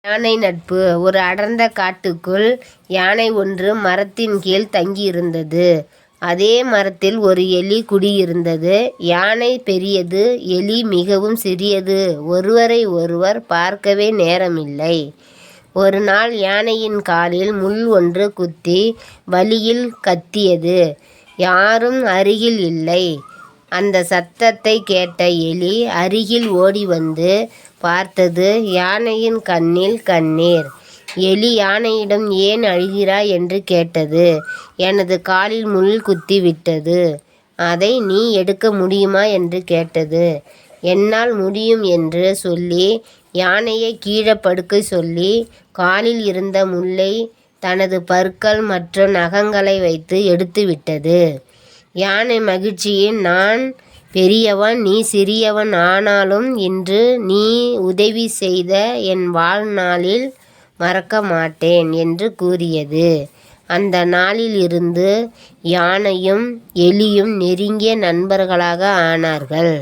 யானை நட்பு. ஒரு அடர்ந்த காட்டுக்குள் யானை ஒன்று மரத்தின் கீழ் தங்கியிருந்தது. அதே மரத்தில் ஒரு எலி குடியிருந்தது. யானை பெரியது, எலி மிகவும் சிறியது. ஒருவரை ஒருவர் பார்க்கவே நேரமில்லை. ஒரு நாள் யானையின் காலில் முள் ஒன்று குத்தி வலியில் கத்தியது. யாரும் அருகில் இல்லை. அந்த சத்தத்தை கேட்ட எலி அருகில் ஓடி வந்து பார்த்தது. யானையின் கண்ணில் கண்ணீர். எலி யானையிடம் ஏன் அழுகிறாய் என்று கேட்டது. எனது காலில் முள் குத்தி விட்டது. அதை நீ எடுக்க முடியுமா என்று கேட்டது. என்னால் முடியும் என்று சொல்லி யானையை கீழே படுக்க சொல்லி காலில் இருந்த முள்ளை தனது பற்கள் மற்றும் நகங்களை வைத்து எடுத்துவிட்டது. யானை மகிழ்ச்சியில், நான் பெரியவன், நீ சிறியவன். ஆனாலும் இன்று நீ உதவி செய்த என் வாழ்நாளில் மறக்க மாட்டேன் என்று கூறியது. அந்த நாளில் இருந்து யானையும் எலியும் நெருங்கிய நண்பர்களாக ஆனார்கள்.